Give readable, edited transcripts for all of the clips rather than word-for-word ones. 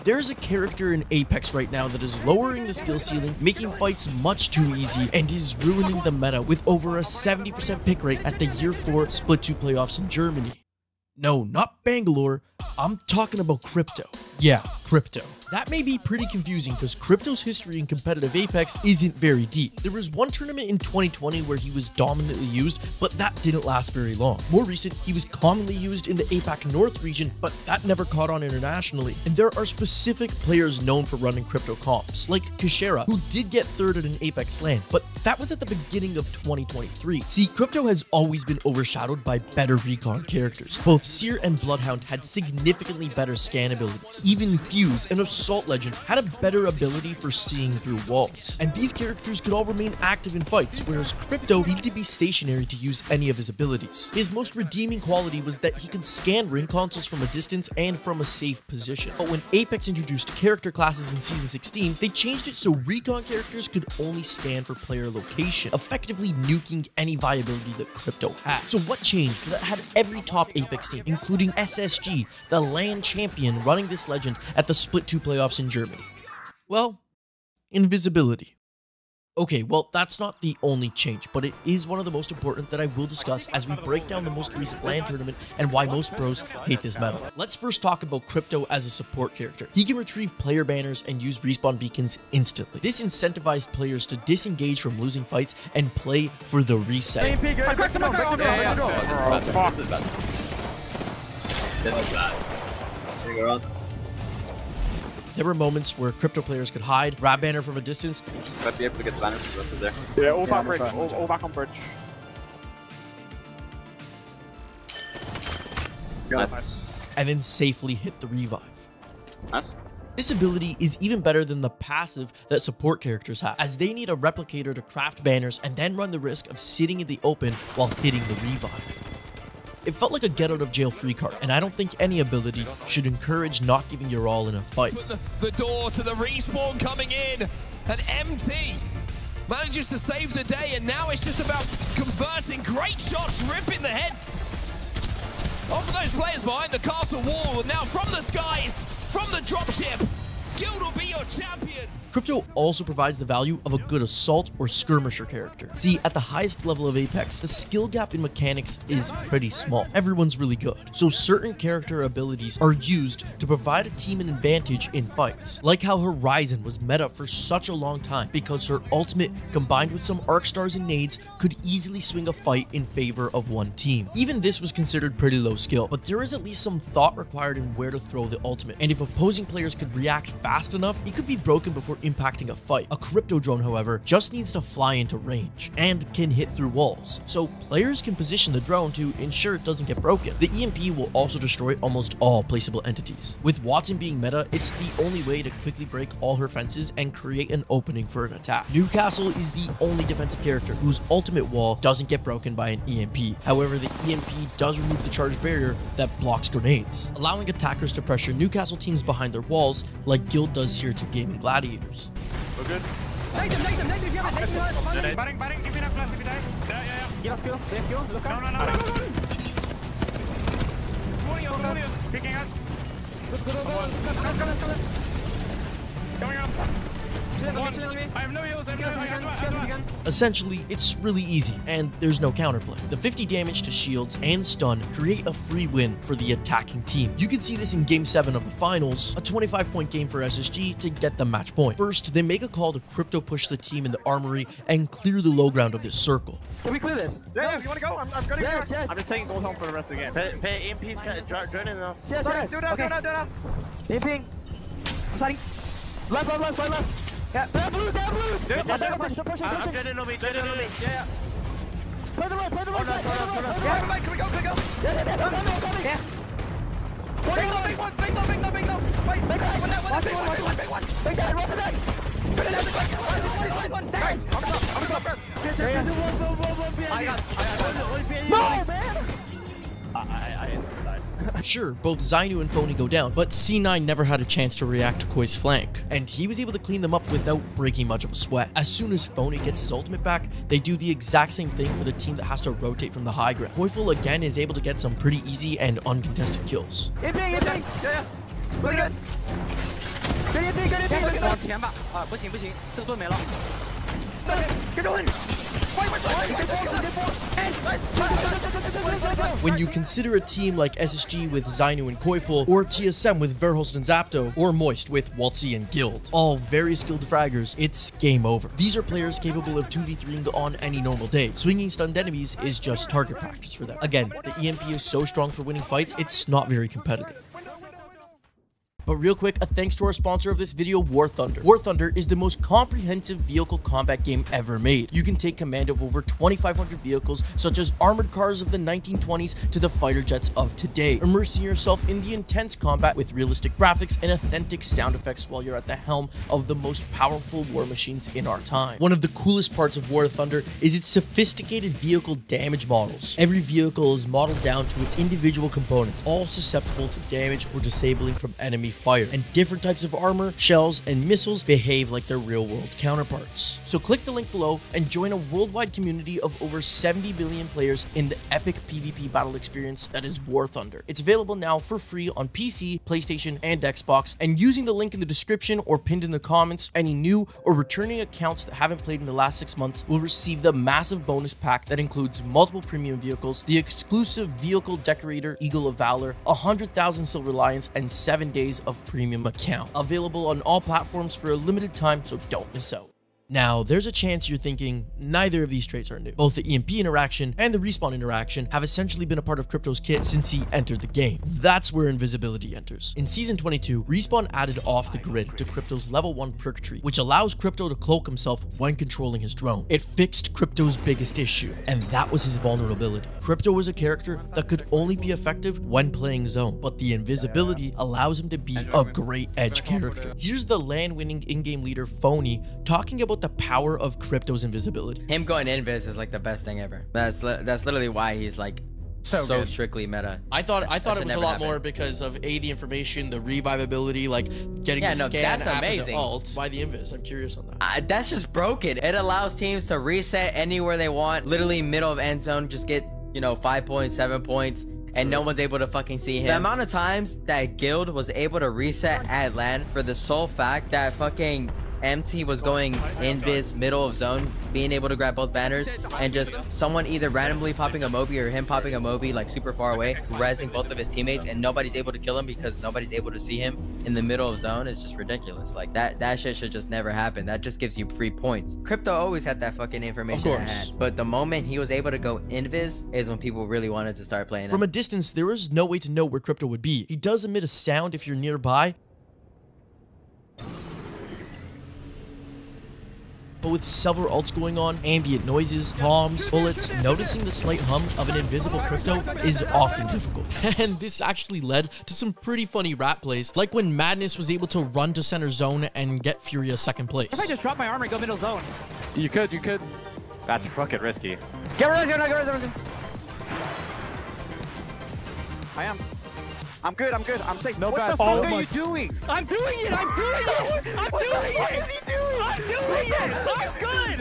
There's a character in Apex right now that is lowering the skill ceiling, making fights much too easy, and is ruining the meta with over a 70% pick rate at the Year 4 Split 2 playoffs in Germany. No, not Bangalore, I'm talking about Crypto. Yeah, Crypto. That may be pretty confusing because Crypto's history in competitive Apex isn't very deep. There was one tournament in 2020 where he was dominantly used, but that didn't last very long. More recent, he was commonly used in the APAC North region, but that never caught on internationally. And there are specific players known for running Crypto comps, like Kashera, who did get third at an Apex LAN, but that was at the beginning of 2023. See, Crypto has always been overshadowed by better recon characters. Both Seer and Bloodhound had significantly better scan abilities. Even Fuse and Assault Legend had a better ability for seeing through walls. And these characters could all remain active in fights, whereas Crypto needed to be stationary to use any of his abilities. His most redeeming quality was that he could scan ring consoles from a distance and from a safe position. But when Apex introduced character classes in Season 16, they changed it so recon characters could only scan for player location, effectively nuking any viability that Crypto had. So what changed? That had every top Apex team, including SSG, the LAN champion, running this legend at the Split 2 playoffs in Germany. Well, invisibility. Okay, well, that's not the only change, but it is one of the most important that I will discuss as we break down the most recent LAN tournament and why most pros hate this meta. Let's first talk about Crypto as a support character. He can retrieve player banners and use respawn beacons instantly. This incentivized players to disengage from losing fights and play for the reset. There were moments where Crypto players could hide, grab banner from a distance. Might be able to get banners from the rest of there. Yeah, all back bridge, all back on bridge. Nice. And then safely hit the revive. Nice. This ability is even better than the passive that support characters have, as they need a replicator to craft banners and then run the risk of sitting in the open while hitting the revive. It felt like a get out of jail free card, and I don't think any ability should encourage not giving your all in a fight. The door to the respawn coming in, and MT manages to save the day, and now it's just about converting great shots, ripping the heads off of those players behind the castle wall, and now from the skies, from the dropship, Guild will be your champion. Crypto also provides the value of a good assault or skirmisher character. See, at the highest level of Apex, the skill gap in mechanics is pretty small. Everyone's really good, so certain character abilities are used to provide a team an advantage in fights. Like how Horizon was meta for such a long time because her ultimate, combined with some arc stars and nades, could easily swing a fight in favor of one team. Even this was considered pretty low skill, but there is at least some thought required in where to throw the ultimate, and if opposing players could react fast enough, it could be broken before impacting a fight. A Crypto drone, however, just needs to fly into range and can hit through walls, so players can position the drone to ensure it doesn't get broken. The EMP will also destroy almost all placeable entities. With Watson being meta, it's the only way to quickly break all her fences and create an opening for an attack. Newcastle is the only defensive character whose ultimate wall doesn't get broken by an EMP. However, the EMP does remove the charge barrier that blocks grenades, allowing attackers to pressure Newcastle teams behind their walls like Guild does here to Gaming Gladiators. We're good. Nade him, if you have it, Batting, give me that flash if you die. Yeah. Give us Q, they have Q, look out. No. Warning us, picking us. Go. Coming up. I have no heals, Essentially, it's really easy, and there's no counterplay. The 50 damage to shields and stun create a free win for the attacking team. You can see this in Game 7 of the finals, a 25-point game for SSG to get the match point. First, they make a call to Crypto push the team in the armory and clear the low ground of this circle. Can we clear this? Yeah, if you want to go, I'm gonna go. Yes. I'm just taking gold home for the rest of the game. Pay EMPs, joining us. Yes. Do that. Ping. I'm starting. Left. Yeah. They have blues. Push. I'm getting on me. Yeah. Play the right side. Yeah, can we go? Yes, I'm coming. Yeah. Big no. Wait, big one. Big guy, rush it back. Nice. I'm gonna first. I got. No, man. I instantly died. Sure, both Zainu and Phony go down, but C9 never had a chance to react to Koi's flank, and he was able to clean them up without breaking much of a sweat. As soon as Phony gets his ultimate back, they do the exact same thing for the team that has to rotate from the high ground. Koiful again is able to get some pretty easy and uncontested kills. Ping. Yeah. Really good. 往前吧，啊，不行不行，这个盾没了。跟着我。 When you consider a team like SSG with Zainu and Koiful, or TSM with Verhulst and Zapdo, or Moist with Waltzy and Guild, all very skilled fraggers, it's game over. These are players capable of 2v3ing on any normal day. Swinging stunned enemies is just target practice for them. Again, the EMP is so strong for winning fights, it's not very competitive. But real quick, a thanks to our sponsor of this video, War Thunder. War Thunder is the most comprehensive vehicle combat game ever made. You can take command of over 2,500 vehicles, such as armored cars of the 1920s to the fighter jets of today, immersing yourself in the intense combat with realistic graphics and authentic sound effects while you're at the helm of the most powerful war machines in our time. One of the coolest parts of War Thunder is its sophisticated vehicle damage models. Every vehicle is modeled down to its individual components, all susceptible to damage or disabling from enemy fire, and different types of armor, shells, and missiles behave like their real-world counterparts. So click the link below and join a worldwide community of over 70 billion players in the epic PvP battle experience that is War Thunder. It's available now for free on PC, PlayStation, and Xbox, and using the link in the description or pinned in the comments, any new or returning accounts that haven't played in the last 6 months will receive the massive bonus pack that includes multiple premium vehicles, the exclusive vehicle decorator Eagle of Valor, 100,000 Silver Lions, and 7 days of premium account. Available on all platforms for a limited time, so don't miss out. Now, there's a chance you're thinking neither of these traits are new. Both the EMP interaction and the respawn interaction have essentially been a part of Crypto's kit since he entered the game. That's where invisibility enters. In Season 22, Respawn added off the grid to Crypto's level 1 perk tree, which allows Crypto to cloak himself when controlling his drone. It fixed Crypto's biggest issue, and that was his vulnerability. Crypto was a character that could only be effective when playing zone, but the invisibility allows him to be a great edge character. Here's the LAN-winning in-game leader Phony talking about the power of Crypto's invisibility. Him going invis is like the best thing ever. That's literally why he's like so strictly meta. I thought it was a lot more because of the information, the revivability, like getting the scan that's after amazing. the ult. Why the invis? I'm curious on that. That's just broken. It allows teams to reset anywhere they want. Literally middle of end zone, just get 5 points, 7 points. And no one's able to fucking see him. The amount of times that Guild was able to reset at LAN for the sole fact that fucking MT was going invis middle of zone, being able to grab both banners, and just someone either randomly popping a Moby or him popping a Moby like super far away, rezzing both of his teammates, and nobody's able to kill him because nobody's able to see him in the middle of zone is just ridiculous. Like that shit should just never happen. That just gives you free points. Crypto always had that fucking information at hand, but the moment he was able to go invis is when people really wanted to start playing him. From a distance, there was no way to know where Crypto would be. He does emit a sound if you're nearby, but with several ults going on, ambient noises, bombs, bullets, noticing the slight hum of an invisible Crypto is often difficult. And this actually led to some pretty funny rap plays, like when Madness was able to run to center zone and get Furia second place. If I just drop my armor and go middle zone. You could. That's fucking risky. Get res, I am. I'm good. I'm safe. No what bad. the fuck are you doing? I'm doing it. I'm doing it. I'm doing it. What is he doing? I'm doing it.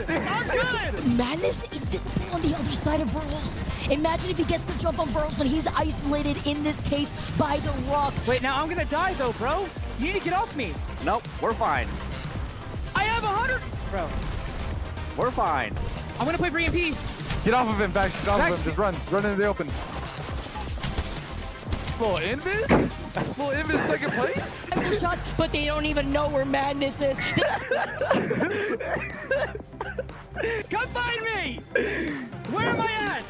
I'm good. Madness invisible on the other side of Verhulst. Imagine if he gets the jump on Verhulst when he's isolated in this case by the rock. Wait, now I'm gonna die though, bro. You need to get off me. Nope, we're fine. I have 100. Bro, We're fine. I'm gonna play for EMP. Get off of him, Vax. Get off of him. Just run. Run into the open. Full invis? Full invis second place? Shots, but they don't even know where Madness is. Come find me! Where am I at?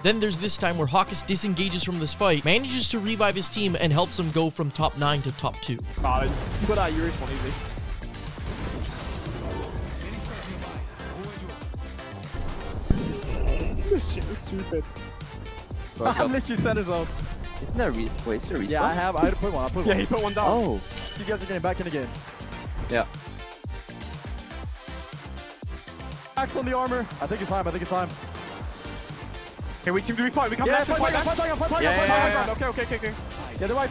Then there's this time where Hawkus disengages from this fight, manages to revive his team, and helps them go from top 9 to top 2. Put out your respawn easy. This shit is stupid. I'm literally center zone. Isn't there a wait, is there a respawn? Yeah, I had to put one. Yeah, he put one down. Oh. You guys are getting back in the game. Yeah. Back on the armor. I think it's time. Okay, we team do we fight? We come back to fight. Okay. Yeah, the right.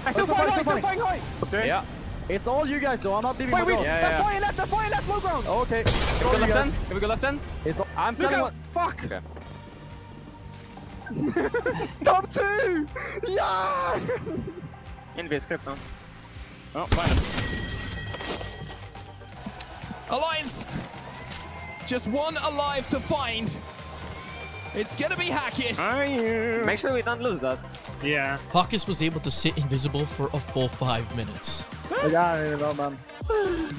I still fighting high. Okay. Yeah. It's all you guys though. I'm not leaving my goal. They're flying left, low ground. Okay. Can we go left end? It's all I'm selling one. Fuck. Okay. top 2! Yeah! Invis script now. Oh, find him. Alliance, just one alive to find. It's gonna be Hackett. Make sure we don't lose that. Yeah. Hawkes was able to sit invisible for a full 5 minutes. I got it, man.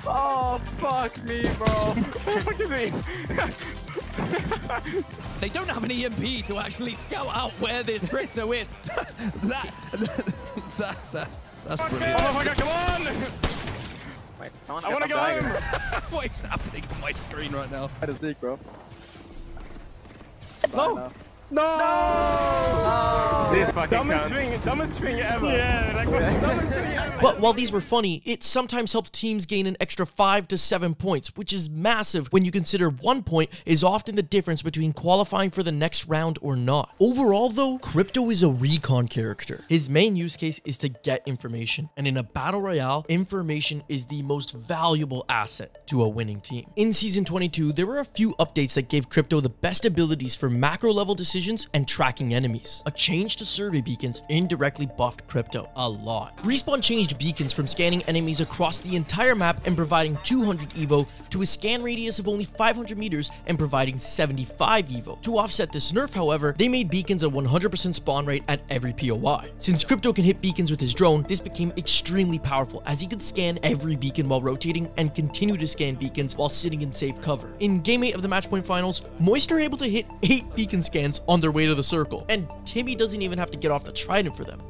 Oh, fuck me, bro. Fuck me. They don't have an EMP to actually scout out where this crypto is. That's brilliant. Oh my god, come on! Wait, someone I wanna go home! What is happening on my screen right now? I had a Zeke, bro. No! No! This fucking dumbest swing ever. Yeah, like dumbest swing ever. But while these were funny, it sometimes helped teams gain an extra 5 to 7 points, which is massive when you consider 1 point is often the difference between qualifying for the next round or not. Overall though, Crypto is a recon character. His main use case is to get information, and in a battle royale, information is the most valuable asset to a winning team. In Season 22, there were a few updates that gave Crypto the best abilities for macro level decisions and tracking enemies. A change to survey beacons indirectly buffed Crypto a lot. Respawn changed beacons from scanning enemies across the entire map and providing 200 evo to a scan radius of only 500 meters and providing 75 evo. To offset this nerf, however, they made beacons a 100% spawn rate at every POI. Since Crypto can hit beacons with his drone, this became extremely powerful as he could scan every beacon while rotating and continue to scan beacons while sitting in safe cover. In Game 8 of the Matchpoint Finals, Moist are able to hit 8 beacon scans on their way to the circle, and Timmy doesn't even have to get off the trident for them.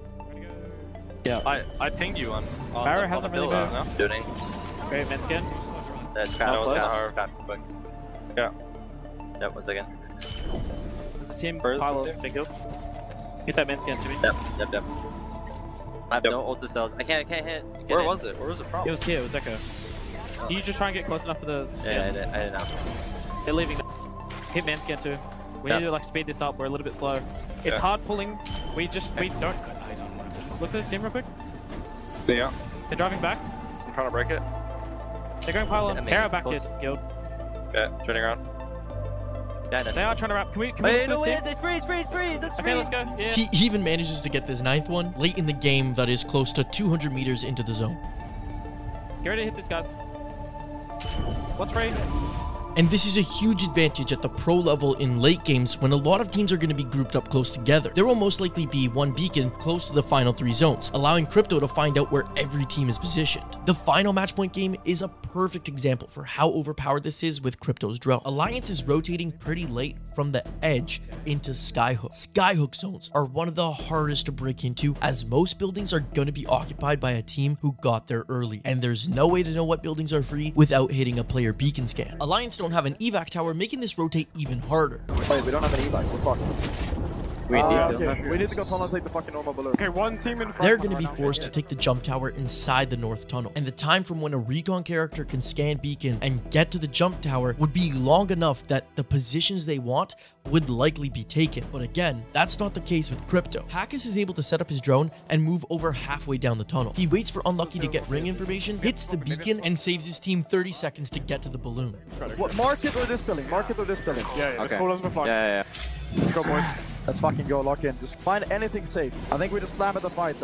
Yeah, I pinged you on Barrett hasn't really moved. No? Shooting. Okay, men skin. That's kind of quick. Yeah. Yep, 1 second. This is team First, Carlos. team. Big kill. Get that men skin to me. Yep. I have no ultra cells. I can't hit. Where was it from? It was here, it was Echo. Can you just try and get close enough for the skin? Yeah, I did now. They're leaving. Hit man scan too. We need to like speed this up, we're a little bit slow. It's hard pulling. We don't. Look at this team real quick. Yeah. They're driving back. I'm trying to break it. They're going pylon. Kara back here, guild. Yeah, turning around. Yeah, they are trying to wrap. Can we wait, look at this team? it's free, it's Okay, let's go. Yeah. He even manages to get this 9th one late in the game that is close to 200 meters into the zone. Get ready to hit these guys. What's free? And this is a huge advantage at the pro level in late games when a lot of teams are going to be grouped up close together. There will most likely be one beacon close to the final 3 zones, allowing Crypto to find out where every team is positioned. The final Matchpoint game is a perfect example for how overpowered this is with Crypto's drone. Alliance is rotating pretty late from the edge into Skyhook. Skyhook zones are one of the hardest to break into as most buildings are going to be occupied by a team who got there early, and there's no way to know what buildings are free without hitting a player beacon scan. Alliance don't have an evac tower, making this rotate even harder. Wait, we don't have an evac, we're fucked. We need to go tunnel and take the fucking normal balloon. Okay, one team in front. They're going to be forced to take the jump tower inside the north tunnel, and the time from when a recon character can scan beacon and get to the jump tower would be long enough that the positions they want would likely be taken. But again, that's not the case with Crypto. Hackett is able to set up his drone and move over halfway down the tunnel. He waits for Unlucky to get ring information, hits the beacon, and saves his team 30 seconds to get to the balloon. What, mark it or this building? Mark it or this building? Yeah, okay. Yeah. Let's go, boys. Let's fucking go, lock in. Just find anything safe. I think we just slam at the fight.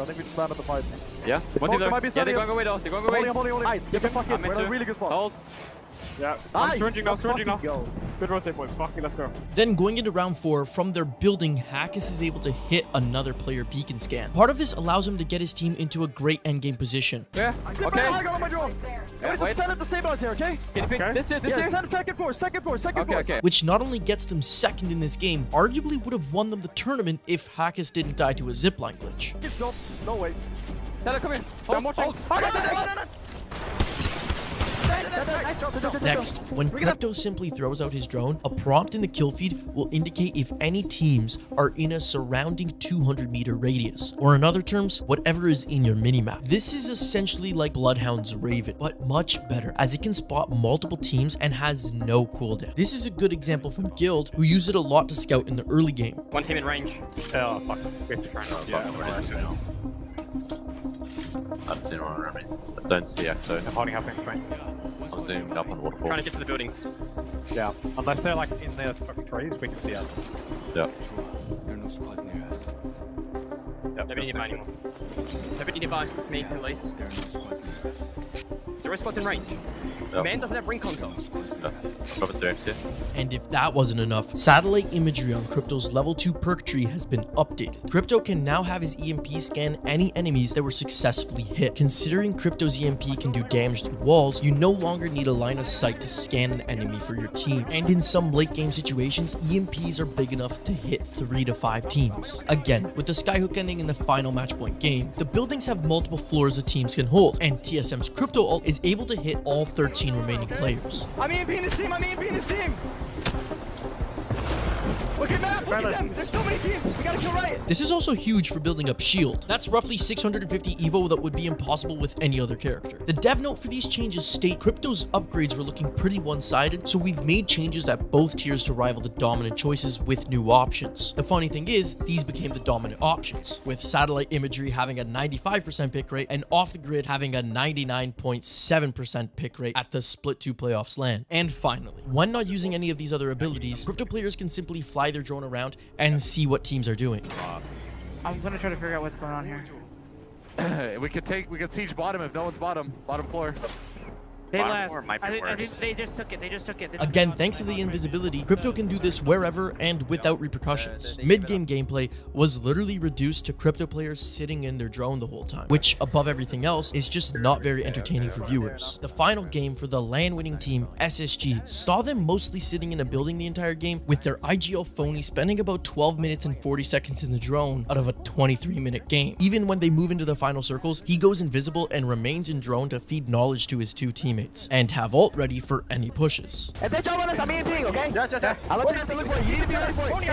Yeah? There might be they're going away though. They're going away. Holding. Nice, get the fuck in. We're in a really good spot. Hold. Yeah. I'm surrendering now. Good rotate, boys. Fucking let's go. Then going into round 4, from their building, Hackett is able to hit another player beacon scan. Part of this allows him to get his team into a great endgame position. Yeah, okay. I got on my drone. Wait. Send it to stabilize here, okay? Can you pick this here? Send second floor. Okay. Which not only gets them second in this game, arguably would have won them the tournament if Hackett didn't die to a zipline glitch. No way. Tyler, come here. Hold. Next, when Crypto simply throws out his drone, a prompt in the kill feed will indicate if any teams are in a surrounding 200-meter radius, or in other terms, whatever is in your minimap. This is essentially like Bloodhound's Raven, but much better, as it can spot multiple teams and has no cooldown. This is a good example from Guild, who use it a lot to scout in the early game. One team in range. Oh, fuck. We have to try and I haven't seen one around me. I don't see Ecto. I'm holding up in front. I'm zooming up on waterfall. Trying to get to the buildings. Yeah. Unless they're like in their fucking trees, we can see out. Yeah. Yep. me, please. Zero spots in range. Man doesn't have ring console. And if that wasn't enough, satellite imagery on Crypto's level 2 perk tree has been updated. Crypto can now have his EMP scan any enemies that were successfully hit. Considering Crypto's EMP can do damage through walls, you no longer need a line of sight to scan an enemy for your team. And in some late game situations, EMPs are big enough to hit 3 to 5 teams. Again, with the skyhook ending in the final match point game, the buildings have multiple floors the teams can hold, and TSM's Crypto ult is able to hit all 13 remaining players. I'm EMPing this team, I'm EMPing this team! Look at map, look at them! There's so many teams! We gotta kill Riot! This is also huge for building up shield. That's roughly 650 evo that would be impossible with any other character. The dev note for these changes state Crypto's upgrades were looking pretty one-sided, so we've made changes at both tiers to rival the dominant choices with new options. The funny thing is, these became the dominant options, with satellite imagery having a 95% pick rate and off the grid having a 99.7% pick rate at the Split 2 playoffs LAN. And finally, when not using any of these other abilities, Crypto players can simply fly their drone around and see what teams are doing. I'm gonna try to figure out what's going on here. we could siege bottom if no one's bottom floor. They left. I think they just took it. Again, thanks to the invisibility, Crypto can do this wherever and without repercussions. Mid-game gameplay was literally reduced to Crypto players sitting in their drone the whole time, which, above everything else, is just not very entertaining for viewers. The final game for the LAN-winning team, SSG, saw them mostly sitting in a building the entire game, with their IGL phony spending about 12 minutes and 40 seconds in the drone out of a 23-minute game. Even when they move into the final circles, he goes invisible and remains in drone to feed knowledge to his 2 teammates. And have ult ready for any pushes. If they jump on us, I'm EMPing, okay? Yes. I want you to look for it. You need to be ready for it.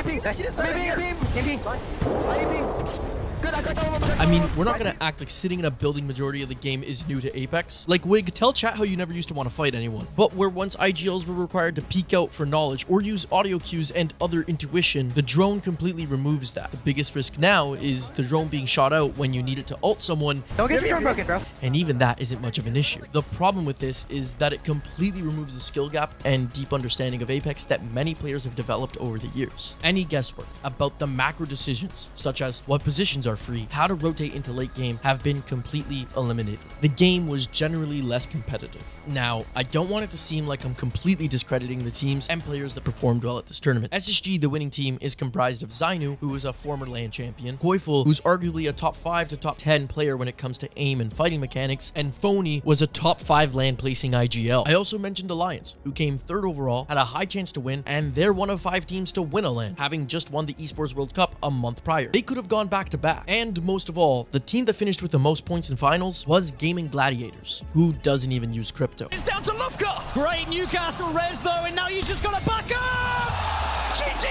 EMP. Good, I got I mean, we're not gonna act like sitting in a building majority of the game is new to Apex. Like, Wig, tell chat how you never used to want to fight anyone. But where once IGLs were required to peek out for knowledge or use audio cues and other intuition, the drone completely removes that. The biggest risk now is the drone being shot out when you need it to ult someone. Don't get your drone broken, bro. And even that isn't much of an issue. The problem with this is that it completely removes the skill gap and deep understanding of Apex that many players have developed over the years. Any guesswork about the macro decisions, such as what positions are free, how to rotate into late game, have been completely eliminated. The game was generally less competitive. Now, I don't want it to seem like I'm completely discrediting the teams and players that performed well at this tournament. SSG, the winning team, is comprised of Zainu, who is a former LAN champion, Koiful, who's arguably a top 5 to top 10 player when it comes to aim and fighting mechanics, and Phony was a top 5 LAN placing IGL. I also mentioned Alliance, who came 3rd overall, had a high chance to win, and they're one of 5 teams to win a LAN, having just won the Esports World Cup a month prior. They could have gone back to back. And most of all, the team that finished with the most points in finals was Gaming Gladiators, who doesn't even use Crypto. It's down to Lufka. Great Newcastle res though, and now you just gotta back up.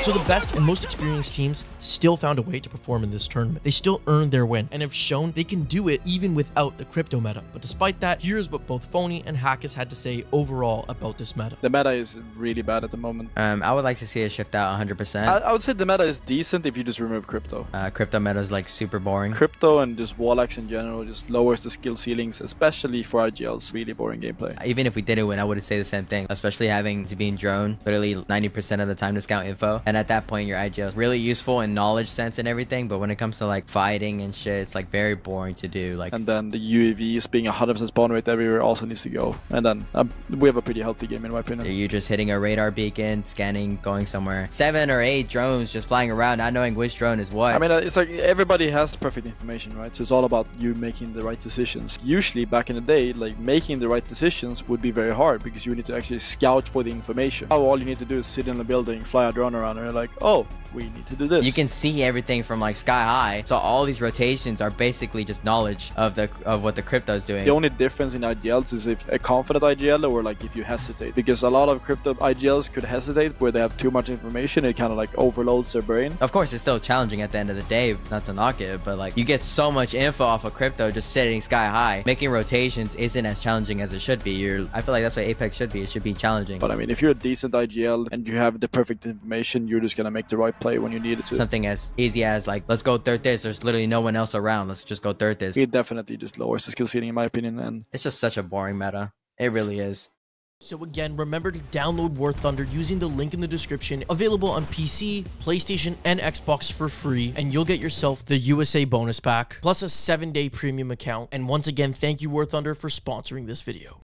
So the best and most experienced teams still found a way to perform in this tournament. They still earned their win and have shown they can do it even without the Crypto meta. But despite that, here's what both Phony and Hackus had to say overall about this meta. The meta is really bad at the moment. I would like to see it shift out 100%. I would say the meta is decent if you just remove Crypto. Crypto meta is like super boring. Crypto and just wall action in general just lowers the skill ceilings, especially for IGLs. Really boring gameplay. Even if we didn't win, I would say the same thing, especially having to be in drone literally 90% of the time to scout info. And at that point, your IGL is really useful in knowledge sense and everything, but when it comes to like fighting and shit, it's like very boring to do. Like, and then the UAVs being 100% spawn rate everywhere also needs to go. And then we have a pretty healthy game in my opinion. You're just hitting a radar beacon, scanning, going somewhere. 7 or 8 drones just flying around, not knowing which drone is what. I mean, it's like everybody has the perfect information, right? So it's all about you making the right decisions. Usually back in the day, like making the right decisions would be very hard because you need to actually scout for the information. Now all you need to do is sit in the building, fly a drone around, and you're like, oh, we need to do this. You can see everything from like sky high, so all these rotations are basically just knowledge of what the Crypto is doing. The only difference in IGLs is if a confident IGL or like if you hesitate, because a lot of Crypto IGLs could hesitate where they have too much information. It kind of like overloads their brain. Of course, it's still challenging at the end of the day, not to knock it, but like you get so much info off of Crypto just sitting sky high. Making rotations isn't as challenging as it should be. I feel like that's what Apex should be. It should be challenging. But I mean, if you're a decent IGL and you have the perfect information, you're just gonna make the right play when you need it to. Something as easy as like, let's go third this. There's literally no one else around. Let's just go third this. It definitely just lowers the skill ceiling in my opinion, and it's just such a boring meta. It really is. So again, remember to download War Thunder using the link in the description, available on PC, PlayStation, and Xbox for free, and you'll get yourself the USA bonus pack, plus a 7-day premium account. And once again, thank you War Thunder for sponsoring this video.